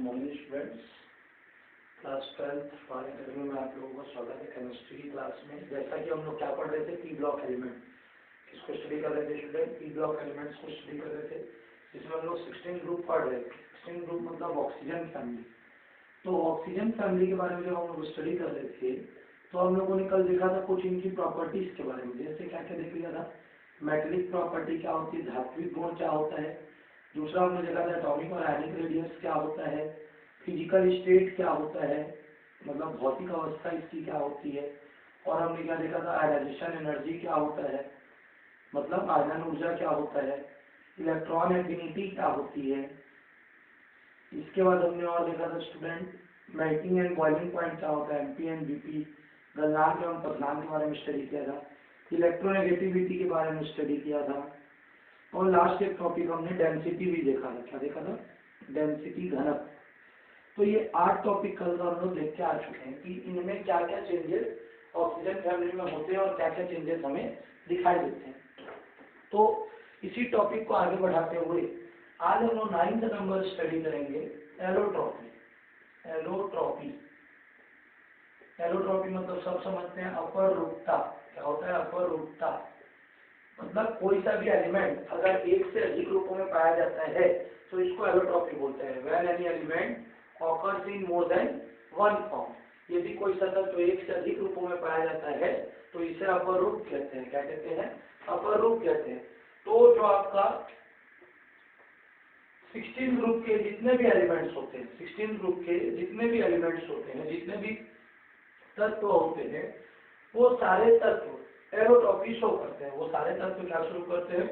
Morning students, class 12th for academy में आप लोगों का स्वागत है। केमिस्ट्री की क्लास में जैसा कि हम लोग क्या पढ़ रहे थे, पी ब्लॉक एलिमेंट, इसको स्टडी कर रहे थे स्टूडेंट। पी ब्लॉक एलिमेंट्स को स्टडी कर रहे थे, जिसमें हम लोग 16 ग्रुप पढ़ रहे थे। 16 ग्रुप मतलब ऑक्सीजन फैमिली। तो ऑक्सीजन फैमिली के बारे में जब हम लोग स्टडी कर रहे थे तो हम लोगों ने कल देखा था कुछ इनकी प्रॉपर्टीज के बारे में। जैसे क्या क्या देख लिया था, मेटेलिक प्रॉपर्टी क्या होती है, धात्विक गुण क्या होता है, दूसरा हमने देखा था एटॉमिक और आयनिक रेडियस क्या होता है, फिजिकल स्टेट क्या होता है, मतलब भौतिक अवस्था इसकी क्या होती है, और हमने क्या देखा था आयनाइजेशन एनर्जी क्या होता है, मतलब आयनन ऊर्जा क्या होता है, इलेक्ट्रॉन एफिनिटी क्या होती है। इसके बाद हमने और देखा था student melting and boiling point क्या होता है, एमपी एंड बीपी, गलनांक एवं पतनांक के बारे में स्टडी किया था, इलेक्ट्रोनेगेटिविटी के बारे में स्टडी किया था, और लास्ट एक टॉपिक हमने डेंसिटी भी देखा था। क्या देखा था, डेंसिटी, घनत्व। तो ये 8 टॉपिक कल का हम लोग देख के आ चुके हैं कि इनमें क्या क्या चेंजेस ऑक्सीजन फैमिली में होते हैं और क्या क्या चेंजेस हमें दिखाई देते हैं। तो इसी टॉपिक को आगे बढ़ाते हुए आज हम लोग 9th नंबर स्टडी करेंगे, एलोट्रॉपी। एलोट्रॉपी, एलोट्रॉपी मतलब सब समझते हैं, अपरूपता। क्या होता है अपरूपता, मतलब कोई सा भी एलिमेंट अगर एक से अधिक रूपों में पाया जाता है तो इसको एलोट्रॉपी बोलते हैं। When any element occurs in more than one form, यदि कोई तत्व एक से अधिक रूपों में पाया जाता है तो इसे अपरूप कहते हैं। क्या कहते हैं, अपरूप कहते हैं। तो जो आपका 16 ग्रुप के जितने भी एलिमेंट्स होते हैं, 16 ग्रुप के जितने भी एलिमेंट्स होते हैं, जितने भी तत्व होते हैं, वो सारे तत्व एलोट्रॉपी शो करते हैं। वो सारे तत्व क्या शुरू करते हैं,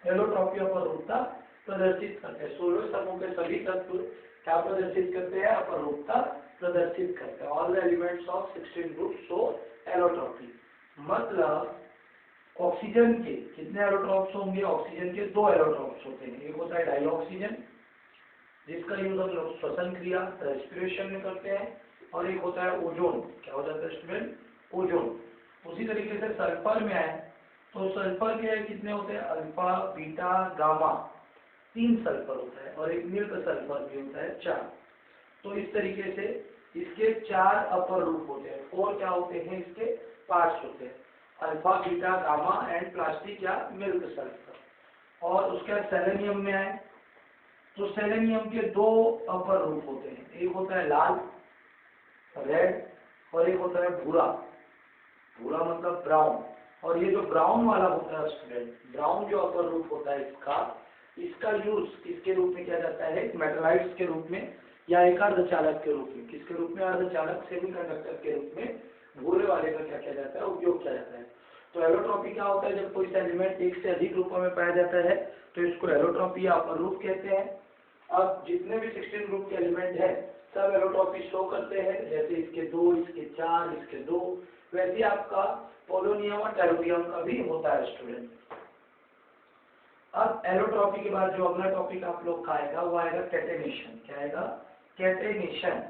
एलोट्रॉपी अपरूपता प्रदर्शित करते हैं। 16 समूह के सभी तत्व क्या प्रदर्शित करते हैं, अपरूपता प्रदर्शित करते हैं। All the elements of 16 group show allotropy. मतलब ऑक्सीजन के कितने एलोट्रॉप्स होंगे, ऑक्सीजन के 2 एलोट्रॉप्स होते हैं। एक होता है डाई ऑक्सीजन, जिसका यूज हम लोग श्वसन क्रिया रेस्पिरेशन में करते हैं, और एक होता है ओजोन। क्या हो जाता है स्टूडेंट, ओजोन। उसी तरीके से सल्फर में आए तो सल्फर के कितने होते हैं, अल्फा, बीटा, गामा, 3 सल्फर होता है, और एक मिल्क सल्फर भी होता है 4। तो इस तरीके से इसके 4 अपर रूप होते हैं। 4 क्या होते हैं, इसके पार्ट्स होते हैं, alpha, beta, gamma and plastic या मिल्क सल्फर। और उसके बाद सेलेनियम में आए तो सेलेनियम के 2 अपर रूप होते हैं। एक होता है लाल, रेड, और एक होता है भूरा। भूरा मतलब ब्राउन। और ये जो ब्राउन वाला होता है स्टूडेंट, ब्राउन जो अपर रूप होता है इसका यूज किसके रूप में किया जाता है, मेटलाइट्स के रूप में या एक अर्धचालक के रूप में। किसके रूप में, अर्धचालक, सेमीकंडक्टर के रूप में भूरे वाले का क्या किया जाता है, उपयोग किया जाता है। तो एलोट्रॉपी क्या होता है, जब कोई एलिमेंट एक से अधिक रूपों में पाया जाता है तो इसको एलोट्रॉपी या अपर रूप कहते हैं। अब जितने भी 16 ग्रुप के एलिमेंट है सब एलोट्रॉपी शो करते हैं। जैसे इसके 2, इसके 4, इसके 2, वैसे आपका पोलोनियम और टेलोनियम का भी होता है स्टूडेंट। अब एलोट्रॉपी के बाद जो अगला टॉपिक आप लोग का आएगा वो आएगा कैटेनेशन। क्या आएगा, कैटेनेशन।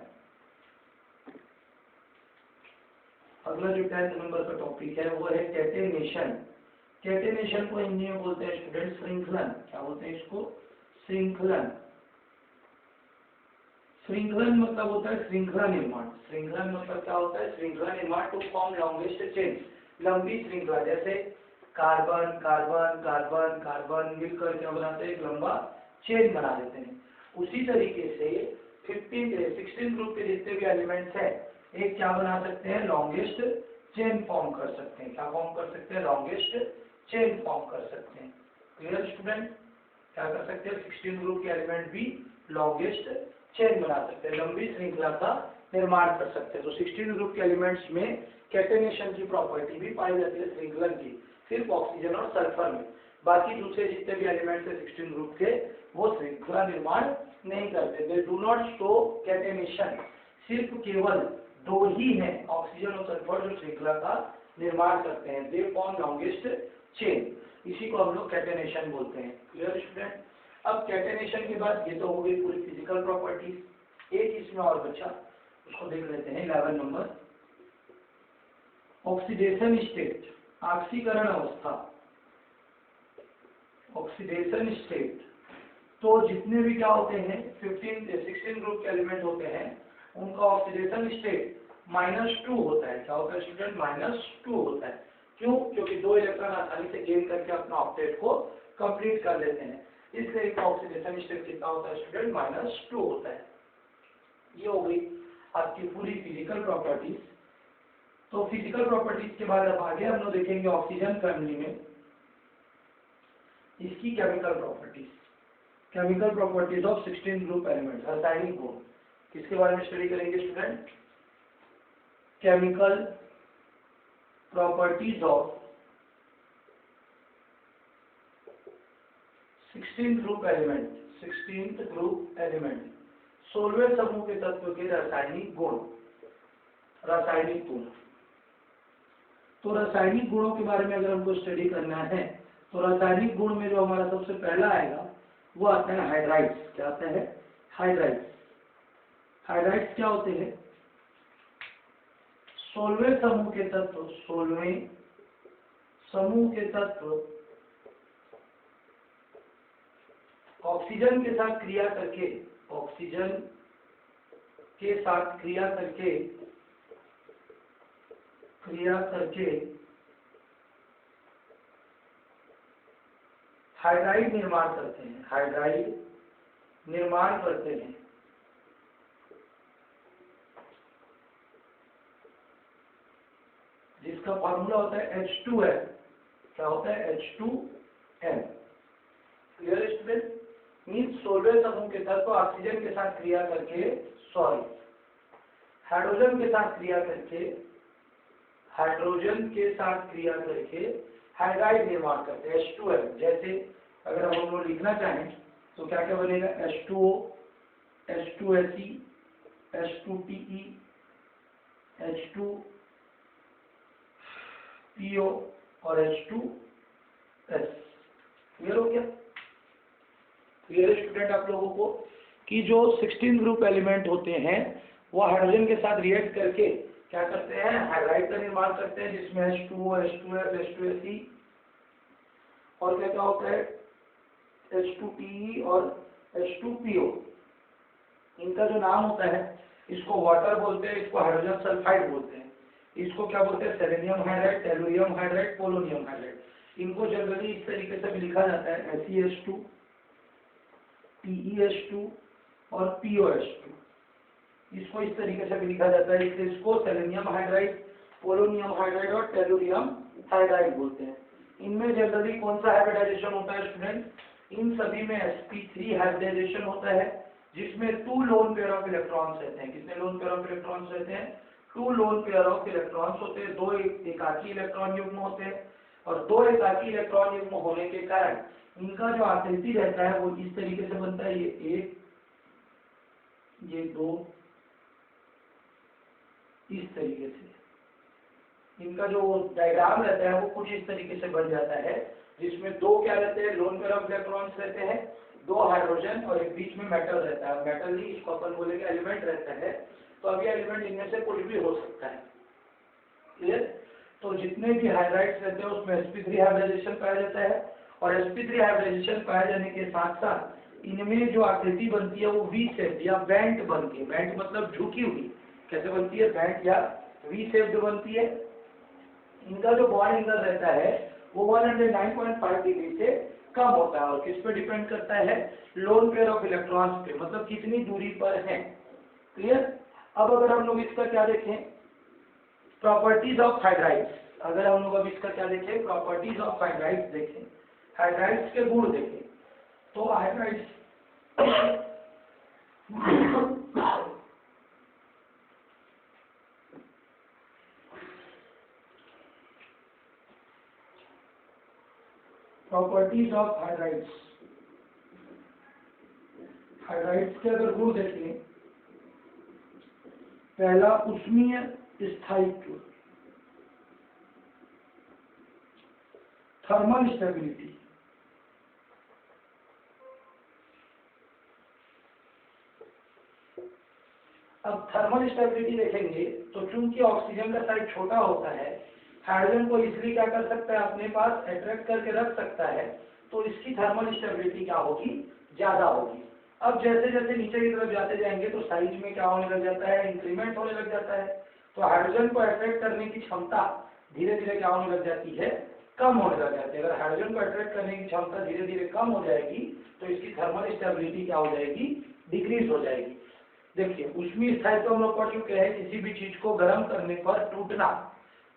अगला जो 10th नंबर का टॉपिक है वो है कैटेनेशन। कैटेनेशन को हिंदी में बोलते हैं स्टूडेंट श्रृंखलन। क्या बोलते हैं इसको, श्रृंखलन। श्रृंखलन मतलब होता है श्रृंखला निर्माण। श्रृंखलन मतलब क्या होता है, श्रृंखला निर्माण टू फॉर्म लॉन्गेस्ट चेन, लंबी श्रृंखला। जैसे कार्बन कार्बन कार्बन कार्बन मिलकर क्या बनाते हैं, एक लंबा चेन बना देते हैं। उसी तरीके से 16 ग्रुप के जितने भी एलिमेंट्स हैं एक क्या बना सकते हैं, लॉन्गेस्ट चेन फॉर्म कर सकते हैं। क्या फॉर्म कर सकते हैं, लॉन्गेस्ट चेन फॉर्म कर सकते हैं। क्लियर स्टूडेंट, क्या कर सकते हैं, 16 ग्रुप के एलिमेंट भी लॉन्गेस्ट चेन बना सकते हैं, लंबी श्रृंखला का निर्माण कर सकते हैं। तो 16 ग्रुप के एलिमेंट्स में कैटेनेशन की प्रॉपर्टी भी पाई जाती है श्रृंखलन की, सिर्फ ऑक्सीजन और सल्फर में। बाकी दूसरे जितने भी एलिमेंट्स है 16 ग्रुप के वो श्रृंखला निर्माण नहीं करते, they do not show catenation. सिर्फ केवल 2 ही हैं, ऑक्सीजन और सल्फर, जो श्रृंखला का निर्माण करते हैं, दे फॉर्म लॉन्गेस्ट चेन। इसी को हम लोग कैटेनेशन बोलते हैं। Clear student. अब कैटेनेशन के बाद ये तो हो गई पूरी फिजिकल प्रॉपर्टीज। एक इसमें और बचा, उसको देख लेते हैं 11 नंबर, ऑक्सीडेशन स्टेट, ऑक्सीकरण अवस्था, ऑक्सीडेशन स्टेट। तो जितने भी क्या होते हैं 16 ग्रुप के एलिमेंट होते हैं उनका ऑक्सीडेशन स्टेट -2 होता है। क्या होता है स्टूडेंट? -2 होता है। क्यों? क्योंकि 2 इलेक्ट्रॉन आसानी से गेन करके अपना ऑक्टेट को कंप्लीट कर लेते हैं, इसलिए इनका ऑक्सीडेशन स्टेट कितना होता है स्टूडेंट? -2 होता है। ये हो गई आपकी पूरी फिजिकल प्रॉपर्टीज। तो फिजिकल प्रॉपर्टीज के बाद अब आगे हम लोग देखेंगे ऑक्सीजन फैमिली में इसकी chemical properties of 16 group elements, रासायनिक गुण। किसके बारे में स्टडी करेंगे student? Chemical properties of 16 group element, 16th group element, 16वें समूह के तत्व के रासायनिक गुण। तो रासायनिक गुणों के बारे में अगर हमको स्टडी करना है तो रासायनिक गुण में जो हमारा सबसे पहला आएगा वो आता है हाइड्राइड्स। क्या आता है? हाइड्राइड्स। हाइड्राइड्स क्या होते हैं? 16वें समूह के तत्व, 16वें समूह के तत्व ऑक्सीजन के साथ क्रिया करके, ऑक्सीजन के साथ क्रिया करके हाइड्राइड निर्माण करते हैं, हाइड्राइड निर्माण करते हैं। जिसका फॉर्मूला होता है H2N। क्या होता है? H2N। Clear student? मीन्स 16वें समूह के तत्व ऑक्सीजन के साथ क्रिया करके, हाइड्रोजन के साथ क्रिया करके हाइड्राइड निर्माण करते हैं, H2N। जैसे अगर हम लोग लिखना चाहें तो क्या क्या बनेगा? H2O, H2Se, H2Pe, H2PO और H2S। क्लियर हो गया? क्लियर स्टूडेंट आप लोगों को कि जो 16 ग्रुप एलिमेंट होते हैं वो हाइड्रोजन के साथ रिएक्ट करके क्या करते हैं? हाइड्राइड का निर्माण करते हैं, जिसमें H2O, H2S, H2Se और क्या क्या होता है? H2Pe और H2PO। इनका जो नाम होता है इसको वाटर बोलते हैं, इसको हाइड्रोजन सल्फाइड बोलते हैं, इसको क्या बोलते हैं? Selenium hydride, tellurium hydride, polonium hydride. इनको जनरली इस तरीके से भी लिखा जाता है SeH2, PeH2 और POH2। इसको इस तरीके से भी लिखा जाता है, इसलिए इसको सेलेनियम हाइड्राइड, पोलोनियम हाइड्राइड और टेलुरियम हाइड्राइड बोलते हैं। इनमें जनरली कौन सा हाइब्रिडाइजेशन होता है स्टूडेंट? इन सभी में sp3 हाइब्रिडाइजेशन होता है, जिसमें 2 लोन पेयर ऑफ इलेक्ट्रॉन्स रहते हैं। कितने लोन पेयर ऑफ इलेक्ट्रॉन्स रहते हैं? 2 लोन पेयर ऑफ इलेक्ट्रॉन्स होते हैं। 2 एकाकी इलेक्ट्रॉन युग्म होते हैं और 2 एकाकी इलेक्ट्रॉन युग्म होने के कारण इनका जो आकृति रहता है वो इस तरीके से बनता है, ये 1, ये 2, इस तरीके से। इनका जो डायग्राम रहता है वो कुछ इस तरीके से बन जाता है, जिसमें 2 क्या रहते हैं? लोन पेयर ऑफ इलेक्ट्रॉन्स रहते हैं, 2 हाइड्रोजन और एक बीच में मेटल रहता है। मेटल ही इसको अपन बोलेंगे एलिमेंट रहता है। तो अब ये एलिमेंट इनमें से कुछ भी हो सकता है। क्लियर? तो जितने भी हाइड्राइड्स रहते हैं उसमें sp3 हाइब्रिडाइजेशन पाया जाता है और sp3 हाइब्रिडाइजेशन पाए जाने के साथ साथ इनमें जो आकृति बनती है वो वी शेप या बेंट बनती है। बेंट मतलब झुकी हुई। कैसे बनती है? बेंट या वी शेप्ड बनती है। इनका जो बॉन्ड एंगल रहता है वो 109.5 डिग्री से कम होता है और किस पे डिपेंड करता है? लोन पेयर ऑफ इलेक्ट्रॉन्स पे, मतलब कितनी दूरी पर है। क्लियर? अब अगर हम लोग इसका क्या देखें? Properties of hydrides. अगर हम लोग अब इसका क्या देखें? प्रॉपर्टीज ऑफ हाइड्राइड्स देखें, हाइड्राइड्स के गुण देखें। तो hydrides properties of hydrides, hydrides के अगर गुण देखें, पहला उष्मीय स्थायित्व, थर्मल स्टेबिलिटी। अब थर्मल स्टेबिलिटी देखेंगे तो चूंकि ऑक्सीजन का साइज छोटा होता है, हाइड्रोजन को इसलिए क्या कर सकता है? अपने पास अट्रैक्ट करके रख सकता है, तो इसकी थर्मल स्टेबिलिटी क्या होगी? ज्यादा होगी। अब जैसे जैसे नीचे की तरफ जाते जाएंगे तो साइज में क्या होने लग जाता है, इंक्रीमेंट होने लग जाता है। तो हाइड्रोजन को अट्रैक्ट करने की क्षमता धीरे धीरे क्या होने लग जाती है, कम होने लग जाती है। अगर हाइड्रोजन को अट्रैक्ट करने की क्षमता धीरे धीरे कम हो जाएगी तो इसकी थर्मल स्टेबिलिटी क्या हो जाएगी, डिक्रीज हो जाएगी। देखिए ऊष्मीय स्थायित्व हम लोग पढ़ चुके हैं, किसी भी चीज को गर्म करने पर टूटना।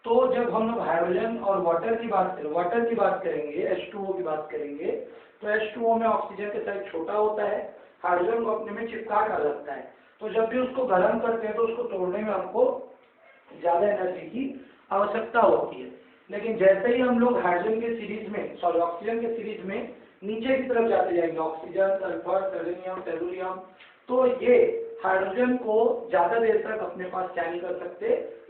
तो जब हम लोग हाइड्रोजन और वाटर की बात करेंगे, H2O की बात करेंगे, तो H2O में ऑक्सीजन के साइज छोटा होता है, हाइड्रोजन को अपने में चिपका कर रखता है। तो जब भी उसको गर्म करते हैं तो उसको तोड़ने में हमको ज्यादा एनर्जी की आवश्यकता होती है। लेकिन जैसे ही हम लोग हाइड्रोजन के सीरीज में ऑक्सीजन के सीरीज में नीचे की तरफ जाते जाएंगे, ऑक्सीजन, सल्फर, सेलेनियम, टेलुरियम, तो ये हाइड्रोजन को ज्यादा देर तक अपने पास क्या नहीं कर सकते,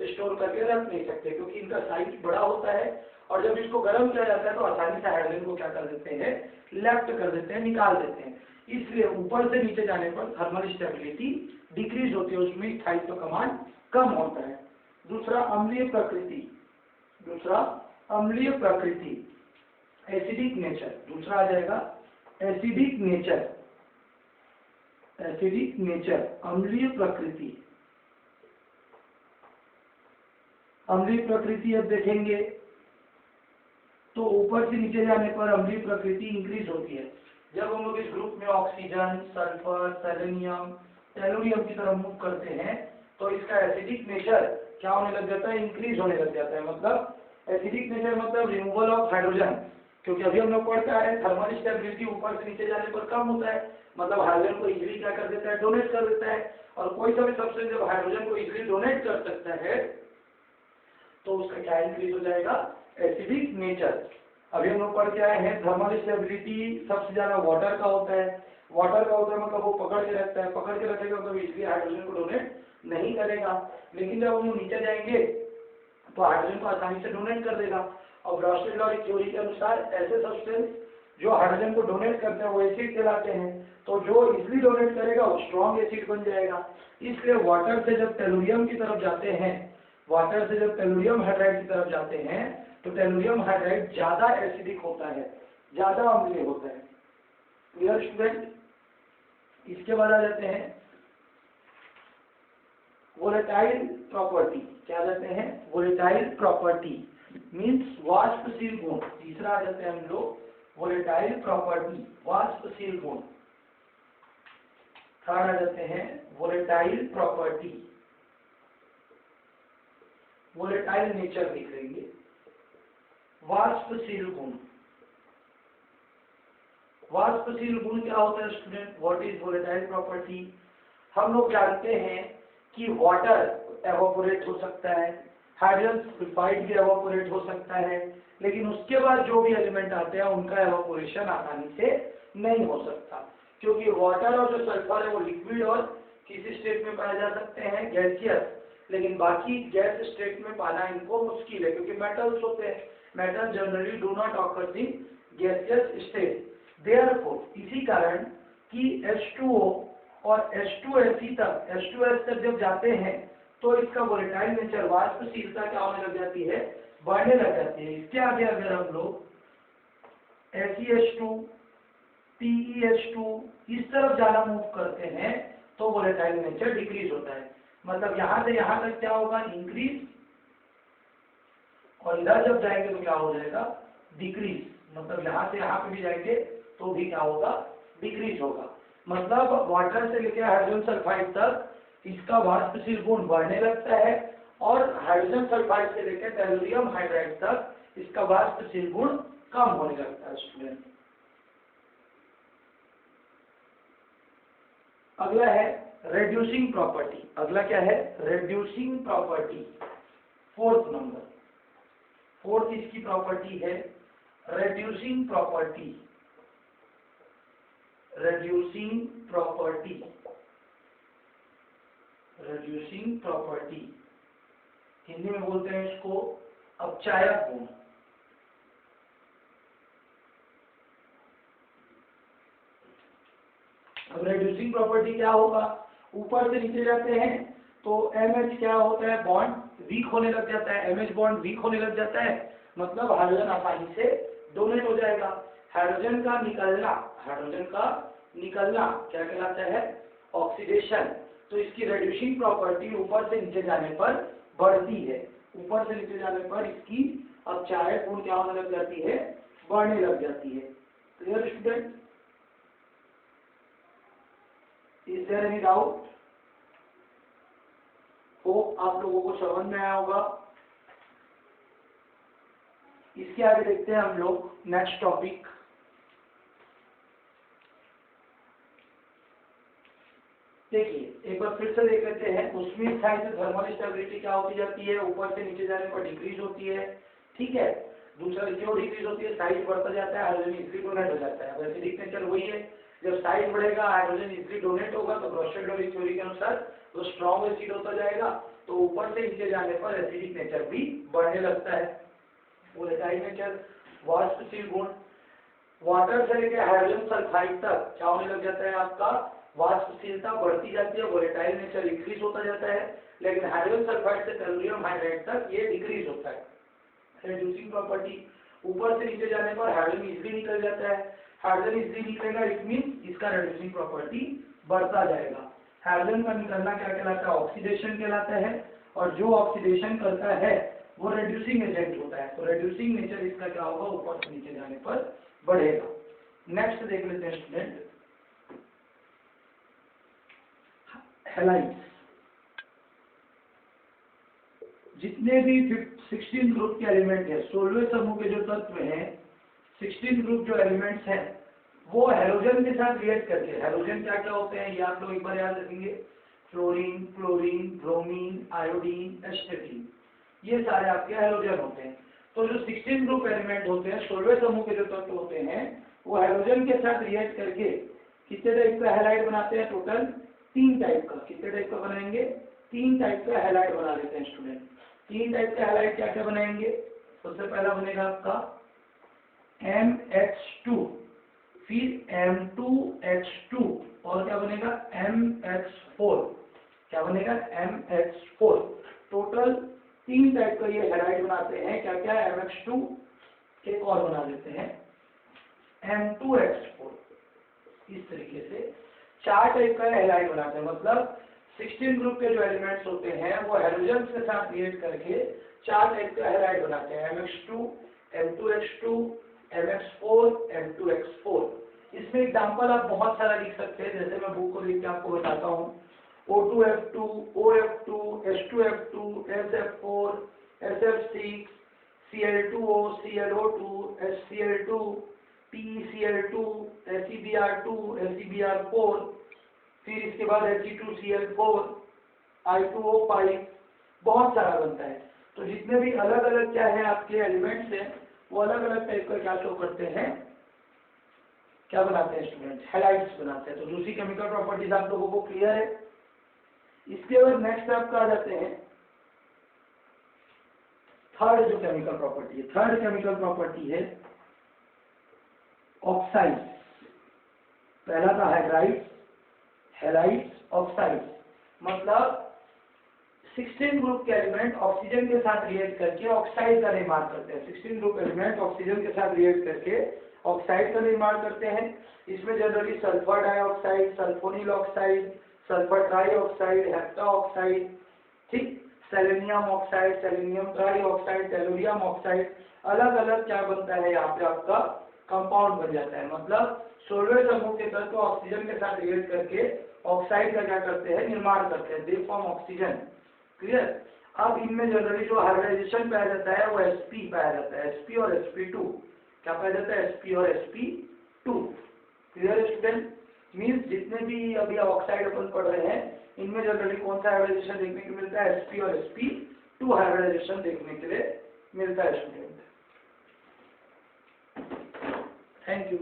स्टोर करके रख नहीं सकते, क्योंकि इनका साइज बड़ा होता है। और जब इसको गर्म किया जाता है तो आसानी से हाइड्रोजन को क्या कर देते हैं, लेफ्ट कर देते हैं, निकाल देते हैं। इसलिए ऊपर से नीचे जाने पर थर्मल स्टेबिलिटी डिक्रीज होती है, उसमें स्थायित्व कमांड कम होता है। दूसरा अम्लीय प्रकृति, एसिडिक नेचर। दूसरा आ जाएगा एसिडिक नेचर, अम्लीय प्रकृति। अब देखेंगे तो ऊपर से नीचे जाने पर अम्लीय प्रकृति इंक्रीज होती है। जब हम लोग इस ग्रुप में ऑक्सीजन, सल्फर, सेलेनियम, टेलुरियम की तरफ मूव करते हैं तो इसका एसिडिक नेचर क्या होने लग जाता है, इंक्रीज होने लग जाता है। मतलब एसिडिक नेचर मतलब रिमूवल ऑफ हाइड्रोजन, क्योंकि अभी हम लोग पढ़ते हैं थर्मल स्टेबिलिटी ऊपर से नीचे जाने पर कम होता है, मतलब हाइड्रोजन को इजीली क्या कर देता है, डोनेट कर देता है। और कोई सा भी सब्सटेंस जब हाइड्रोजन को इजीली डोनेट कर सकता है तो उसका क्या इंक्रीज हो जाएगा, एसिडिक नेचर। अभी हम लोग पढ़ के आए हैं थर्मल स्टेबिलिटी सबसे ज्यादा वाटर का होता है। मतलब वो पकड़ के रखता है, पकड़ के रखेगा तो इजीली हाइड्रोजन को डोनेट नहीं करेगा। लेकिन जब हम लोग नीचे जाएंगे तो हाइड्रोजन को आसानी से डोनेट कर देगा। और ब्राउस्टेड लॉ की थ्योरी के अनुसार ऐसे सब्सटेंस जो हाइड्रोजन को डोनेट करते हैं वो एसिड कहलाते हैं। तो जो इजीली डोनेट करेगा वो स्ट्रॉन्ग एसिड बन जाएगा। इसलिए वाटर से जब टेलुरियम की तरफ जाते हैं, टेलुरियम हाइड्राइड की तरफ जाते हैं तो टेलुरियम हाइड्राइड ज्यादा एसिडिक होता है, ज्यादा अम्लीय होता है। Clear student. इसके बाद आ जाते हैं वोलेटाइल प्रॉपर्टी। क्या कहते हैं, वोलेटाइल प्रॉपर्टी मीन्स वाष्पशील गुण। तीसरा आ जाते हैं हम लोग वोलेटाइल प्रॉपर्टी, वाष्पशील गुण। थर्ड आ जाते हैं वोलेटाइल प्रॉपर्टी, वोलेटाइल नेचर लिख लेंगे। वाष्पशील गुण, वाष्पशील गुण क्या होता है student, what is volatile property. हम लोग जानते हैं कि वाटर एवापोरेट हो सकता है, हाइड्रोजन सल्फाइड भी एवापोरेट हो सकता है, लेकिन उसके बाद जो भी एलिमेंट आते हैं उनका एवापोरेशन आसानी से नहीं हो सकता, क्योंकि वाटर और जो सल्फर है वो लिक्विड और किसी स्टेट में पाए जा सकते हैं, गैसियस। लेकिन बाकी गैस स्टेट में पाना इनको मुश्किल है, क्योंकि मेटल्स होते हैं। Metal generally do not occur in gaseous state. Therefore इसी कारण कि H2O और H2SE तक, H2S तक जब जाते हैं तो इसका वोलेटाइल नेचर, वाष्पशीलता क्या होने लग जाती है, बढ़ने लग जाती है। इसके आगे अगर हम लोग SeH2, TeH2 इस तरफ जाना मूव करते हैं तो वोलेटाइल नेचर डिक्रीज होता है। मतलब यहाँ से यहाँ तक क्या होगा, इंक्रीज, और इधर जब जाएंगे तो क्या हो जाएगा, डिक्रीज। मतलब यहाँ से यहाँ पे भी जाएंगे तो भी क्या होगा, डिक्रीज होगा। मतलब वाटर से लेकर हाइड्रोजन सल्फाइड तक इसका वाष्पशील गुण बढ़ने लगता है, और हाइड्रोजन सल्फाइड से लेकर टेलुरियम हाइड्राइड तक इसका वाष्पशील गुण कम होने लगता है स्टूडेंट। अगला है रेड्यूसिंग प्रॉपर्टी। अगला क्या है, reducing property. Fourth number, fourth इसकी प्रॉपर्टी है reducing property. Reducing property, reducing property Hindi में बोलते हैं इसको अपचायक गुण। अब रेड्यूसिंग प्रॉपर्टी क्या होगा, ऊपर से नीचे जाते हैं तो MH क्या होता है, बॉन्ड वीक होने लग जाता है। MH बॉन्ड वीक होने लग जाता है मतलब हाइड्रोजन आसानी से डोनेट हो जाएगा। हाइड्रोजन का निकलना क्या कहलाता है, ऑक्सीडेशन। तो इसकी रेड्यूसिंग प्रॉपर्टी ऊपर से नीचे जाने पर बढ़ती है, ऊपर से नीचे जाने पर इसकी अब चाहे गुण क्या होने लग जाती है, बढ़ने लग जाती है। Clear student, is there any doubt? Hope आप लोगों को समझ में आया होगा। इसके आगे देखते हैं हम लोग नेक्स्ट टॉपिक। देखिए एक बार फिर से देख लेते हैं। उसमें साइड से थर्मल स्टेबिलिटी क्या होती जाती है, ऊपर से नीचे जाने पर डिक्रीज होती है, ठीक है। दूसरा क्यों डिक्रीज होती है, साइज बढ़ता जाता है, हाइड्रोजन इजीली डोनेट हो जाता है। वैसे एसिडिक नेचर वही है, जब साइज बढ़ेगा हाइड्रोजन इजीली डोनेट होगा तो ब्रोस्टेड थ्योरी के अनुसार वो स्ट्रॉन्ग एसिड होता जाएगा, तो ऊपर से नीचे जाने पर एसिडिक नेचर भी बढ़ने लगता है। वोलेटाइल नेचर, वाष्पशील गुण, वाटर से लेकर हाइड्रोजन सल्फाइड तक क्या होने लग जाता है, आपका वाष्पशीलता बढ़ती जाती है, वोलेटाइल नेचर इंक्रीज होता जाता है। लेकिन हाइड्रोजन सल्फाइड से कैल्शियम हाइड्राइड तक ये डिक्रीज होता है। रिड्यूसिंग प्रॉपर्टी, ऊपर से नीचे जाने पर हाइड्रोजन इजीली निकल जाता है, हाइड्रोजन इजीली निकलेगा इट मींस इसका रिड्यूसिंग प्रॉपर्टी बढ़ता जाएगा। हाइड्रोजन का निकलना क्या कहलाता है, ऑक्सीडेशन कहलाता है, और जो ऑक्सीडेशन करता है वो रिड्यूसिंग एजेंट होता है। तो रिड्यूसिंग नेचर इसका क्या होगा, ऊपर से नीचे जाने पर बढ़ेगा। नेक्स्ट देख लेते हैं स्टूडेंट, हैलाइड्स। जितने भी 16 ग्रुप के एलिमेंट है, 16वें समूह के जो तत्व हैं, 16 ग्रुप जो एलिमेंट्स हैं वो हैलोजन के साथ रिएक्ट करके, हैलोजन क्या क्या होते हैं ये आप लोग एक बार याद रखेंगे, फ्लोरीन, क्लोरीन, ब्रोमीन, आयोडीन, एस्टेटिन, ये सारे आपके हैलोजन होते हैं। तो जो 16 ग्रुप एलिमेंट होते हैं, 16वें समूह के जो तत्व होते हैं, वो हैलोजन के साथ रिएक्ट करके कितने टाइप का हैलाइड बनाते हैं, टोटल 3 टाइप का। कितने टाइप का बनाएंगे, 3 टाइप का हैलाइड बना लेते हैं स्टूडेंट। 3 टाइप का हैलाइड क्या क्या बनाएंगे, सबसे पहला बनेगा आपका MH2, फिर M2H2, और क्या बनेगा MH4, क्या बनेगा MH4। टोटल 3 टाइप का ये हैलाइड बनाते हैं। क्या क्या, MH2, एक और बना देते हैं M2H4। इस तरीके से 4 टाइप का हैलाइड बनाते हैं। मतलब 16 ग्रुप के जो एलिमेंट्स होते हैं वो हैलोजन के साथ रिएक्ट करके 4 टाइप का हैलाइड बनाते हैं, MH2, M2H2, MX4, M2X4। इसमें एग्जांपल आप बहुत सारा लिख सकते हैं, जैसे मैं बुक को लिख के आपको बताता हूँ। O2F2, OF2, H2F2, SF4, SF6, Cl2O, ClO2, HCl2, PeCl2, SeBr2, SeBr4, फिर इसके बाद He2Cl4, I2O5, बहुत सारा बनता है। तो जितने भी अलग अलग क्या है आपके एलिमेंट्स हैं वो अलग अलग टाइप का क्या शो करते हैं, क्या बनाते हैं स्टूडेंट, हैलाइड्स बनाते हैं। तो दूसरी केमिकल प्रॉपर्टीज आप लोगों को क्लियर है। इसके बाद नेक्स्ट आपका आ जाते हैं थर्ड जो केमिकल प्रॉपर्टी है। थर्ड केमिकल प्रॉपर्टी है ऑक्साइड। पहला था हाइड्राइड्स, हैलाइड्स, ऑक्साइड्स। मतलब 16 ग्रुप के एलिमेंट ऑक्सीजन के साथ रिएक्ट करके ऑक्साइड का निर्माण करते हैं। 16 ग्रुप एलिमेंट ऑक्सीजन के साथ रिएक्ट करके ऑक्साइड का निर्माण करते हैं। इसमें generally sulphur dioxide, sulphonyl oxide, sulphur trioxide, hepta oxide, ठीक, selenium oxide, selenium trioxide, tellurium oxide, अलग अलग क्या बनता है यहाँ पे आपका कंपाउंड बन जाता है। मतलब 16वें समूह के तत्व ऑक्सीजन के साथ रिएक्ट करके ऑक्साइड का क्या करते हैं, निर्माण करते हैं, दे फॉर्म ऑक्सीजन। क्लियर। अब इनमें जनरली जो हाइब्रिडाइजेशन पाया जाता है वो sp पाया जाता है, sp और sp2। क्या पाया जाता है, sp और sp2। क्लियर स्टूडेंट, मींस जितने भी अभी ऑक्साइड अपन पढ़ रहे हैं इनमें जनरली कौन सा हाइब्रिडाइजेशन देखने को मिलता है, sp और sp2 हाइब्रिडाइजेशन देखने के लिए मिलता है स्टूडेंट। Thank you.